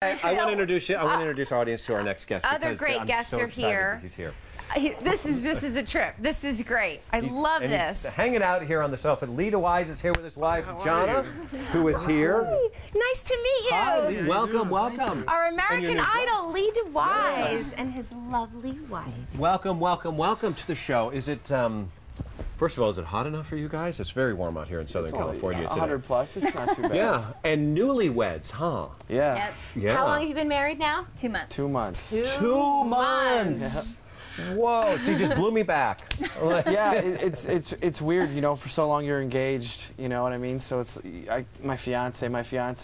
I want to introduce you. I want to introduce our audience to our next guest. Other great guests are here. He's here. This is a trip. This is great. I love this. He's hanging out here on the sofa. Lita Wise is here with his wife, Jonna, who is here. Nice to meet you. Hi, welcome, welcome. Our American Idol, Lita Wise, and his lovely wife. Welcome, welcome, welcome to the show. Is it, first of all, is it hot enough for you guys? It's very warm out here in Southern California. It's 100 plus. It's not too bad. Yeah, and newlyweds, huh? Yeah. Yep. Yeah. How long have you been married now? 2 months. 2 months. 2 months. Whoa! So you just blew me back. Yeah, it's weird, you know. For so long you're engaged, you know what I mean. So it's my fiance.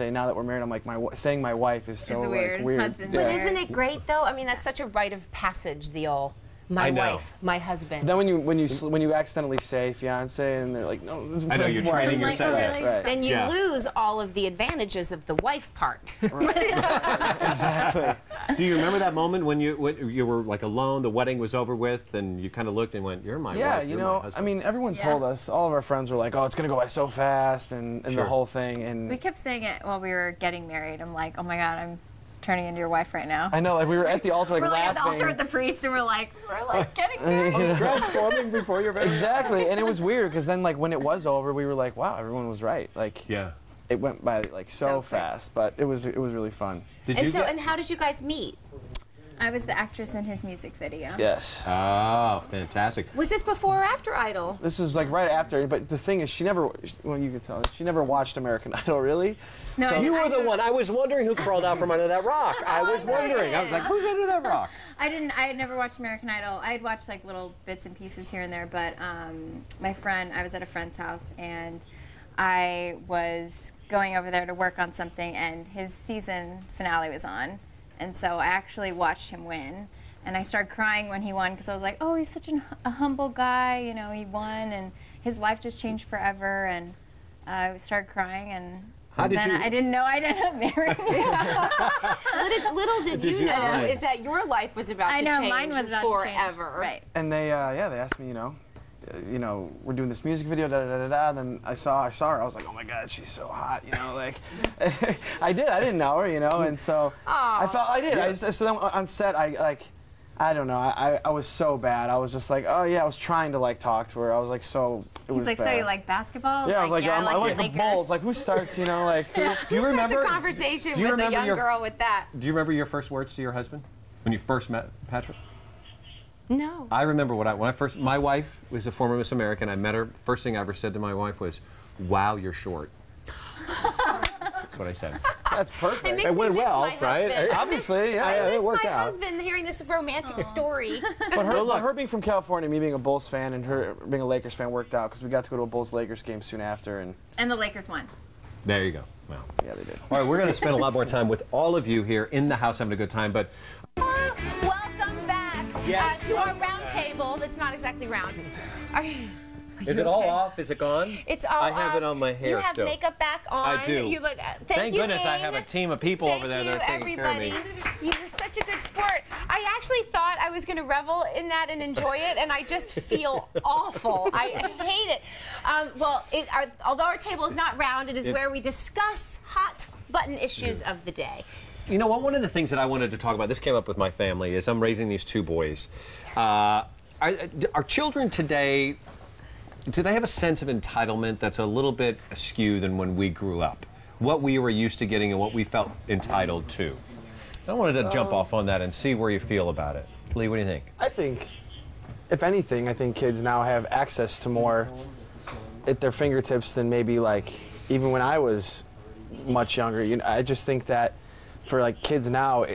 Now that we're married, I'm like saying my wife is so weird. weird. Husband. Yeah. But isn't it great though? I mean, that's such a rite of passage. The old my wife, my husband. Then when you accidentally say fiance and they're like, no, I know you're training like, yourself. Right. Then you lose all of the advantages of the wife part. Exactly. Do you remember that moment when you were like alone, the wedding was over with, and you kind of looked and went, "You're my wife." Yeah, you're you my know, husband." I mean, everyone told us. All of our friends were like, "Oh, it's gonna go by so fast," and Sure. the whole thing. And We kept saying it while we were getting married. I'm like, oh my God, I'm turning into your wife right now. I know, like we were at the altar, like We're like at laughing. the altar with the priest, and we're like getting married. Transforming before your very Exactly, and it was weird because then, like, when it was over, we were like, "Wow, everyone was right." Like, Yeah. it went by like so quick. fast, but it was really fun. Did And you so, get? and how did you guys meet? I was the actress in his music video. Yes. Oh, fantastic. Was this before or after Idol? This was like right after, but the thing is, she never. Well, you could tell she never watched American Idol, really. No, So- You were the one. I was wondering who crawled out from under that rock. I was wondering. I was like, who's under that rock? I had never watched American Idol. I had watched like little bits and pieces here and there, but I was at a friend's house and I was going over there to work on something, and his season finale was on, and so I actually watched him win. And I started crying when he won because I was like, oh, he's such a humble guy, you know, he won and his life just changed forever. And I started crying, and How did then you? I didn't know I'd end up marrying him. Little did you know Right. is that your life was about I to know, change mine was about to change. forever. Right. And they asked me, you know, we're doing this music video, da da da da. And then I saw her. I was like, oh my God, she's so hot, you know, like. I didn't know her, you know, and so I did. So then on set, I don't know. I was so bad. I was just like, oh yeah. I was trying to like talk to her. I was like, so it was He's like, bad. so you like basketball? Yeah, I was like, yeah, I like the Lakers. Bulls. Like, who starts? You know, like. Do you Starts remember? a conversation do you with a remember young your- girl with that? Do you remember your first words to your husband when you first met Patrick? No. I remember when I first. My wife was a former Miss America. I met her. First thing I ever said to my wife was, "Wow, you're short." That's what I said. That's perfect. It makes It went me miss well, my right? husband. Obviously, yeah. I it miss worked my out. husband hearing this romantic story. But her being from California, me being a Bulls fan, and her being a Lakers fan worked out because we got to go to a Bulls-Lakers game soon after, and And the Lakers won. There you go. Well. yeah, they did. All right, we're going to spend a lot more time with all of you here in the house having a good time, but Welcome back Yes. to our round table. That's not exactly round. is it all off? Is it gone? It's all I have up. it on my hair You have still. makeup back on. I do. You look. Thank you, goodness I Ing. have a team of people Thank over there that you, are taking care of everybody. me. You're such a good sport. I actually thought I was going to revel in that and enjoy it, and I just feel awful. I hate it. Although our table is not round, it is where we discuss hot button issues of the day. You know what? One of the things that I wanted to talk about, this came up with my family, is I'm raising these two boys. Are children today, do they have a sense of entitlement that's a little bit askew than when we grew up? What we were used to getting and what we felt entitled to. I wanted to jump off on that and see where you feel about it. Lee, what do you think? I think, if anything, I think kids now have access to more at their fingertips than maybe like even when I was much younger. You know, I just think that for like kids now,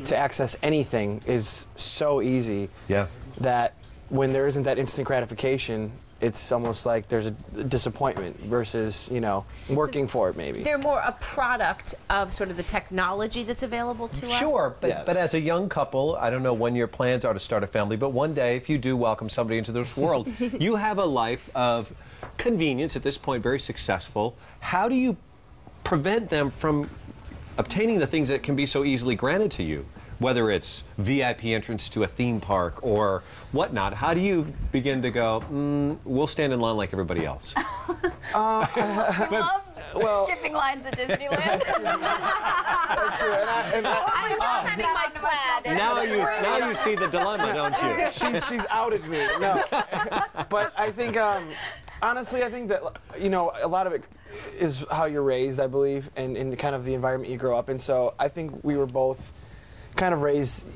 to access anything is so easy. Yeah. That when there isn't that instant gratification, it's almost like there's a disappointment versus, you know, working for it maybe. They're more a product of sort of the technology that's available to us. Sure, but, Yes. but as a young couple, I don't know when your plans are to start a family, but one day, if you do welcome somebody into this world, you have a life of convenience at this point, very successful. How do you prevent them from obtaining the things that can be so easily granted to you? Whether it's VIP entrance to a theme park or whatnot, how do you begin to go, we'll stand in line like everybody else? I love Well, Skipping lines at Disneyland. that's true. I love having my plaid. Now you see the dilemma, don't you? She's outed me. No, but I think honestly, I think that a lot of it is how you're raised, I believe, and kind of the environment you grow up in. So I think we were both kind of raised,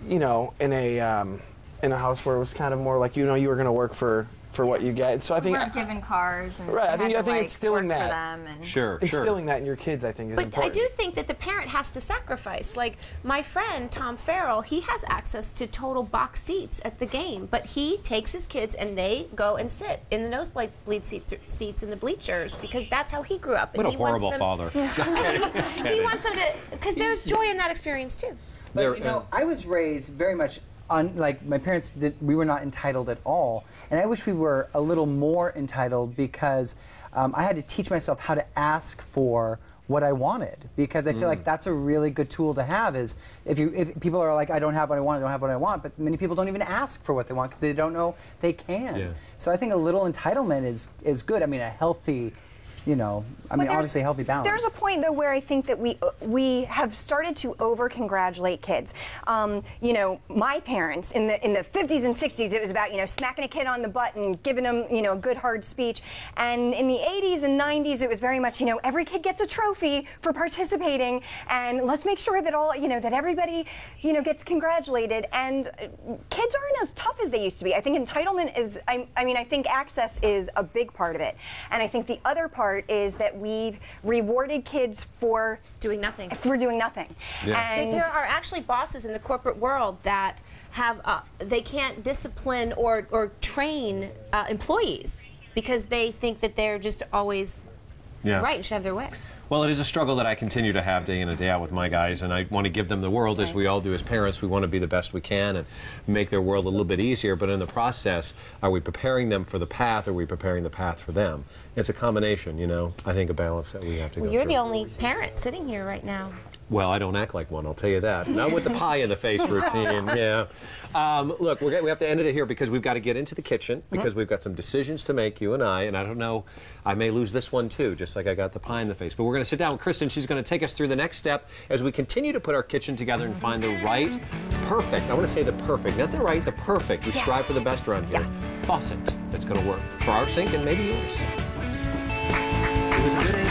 in a house where it was kind of more like you were going to work for what you get. So I think we weren't given cars. And right. I think like, instilling work that. For them and Sure. Instilling that in your kids, I think, is important. But I do think that the parent has to sacrifice. Like my friend Tom Farrell, he has access to total box seats at the game, but he takes his kids and they go and sit in the nosebleed seats in the bleachers because that's how he grew up. What and a horrible father. He wants them to, because there's joy in that experience too. But I was raised very much like my parents we were not entitled at all, and I wish we were a little more entitled because I had to teach myself how to ask for what I wanted, because I feel like that's a really good tool to have. Is if people are like, I don't have what I want, I don't have what I want, but many people don't even ask for what they want because they don't know they can. Yeah. So I think a little entitlement is good. I mean, a healthy. Obviously a healthy balance. There's a point, though, where I think that we have started to over-congratulate kids. My parents, in the 50s and 60s, it was about, smacking a kid on the butt and giving them, a good hard speech. And in the 80s and 90s, it was very much, every kid gets a trophy for participating, and let's make sure that that everybody, gets congratulated. And kids aren't as tough as they used to be. I think entitlement is, I think access is a big part of it. And I think the other part is that we've rewarded kids for doing nothing. Yeah. And there are actually bosses in the corporate world that have they can't discipline or train employees because they think that they're just always right and should have their way. Well, it is a struggle that I continue to have day in and day out with my guys, and I want to give them the world, as we all do as parents. We want to be the best we can and make their world a little bit easier, but in the process, are we preparing them for the path, or are we preparing the path for them? It's a combination, I think a balance that we have to go through. You're the only parent sitting here right now. Well, I don't act like one, I'll tell you that. Not with the pie in the face routine, yeah. Look, we have to end it here because we've got to get into the kitchen because we've got some decisions to make, you and I don't know, I may lose this one too, just like I got the pie in the face. But we're going to sit down with Kristen. She's going to take us through the next step as we continue to put our kitchen together and find the right, perfect, I want to say the perfect, not the right, the perfect. We strive for the best around here. Faucet that's going to work for our sink and maybe yours. It was a good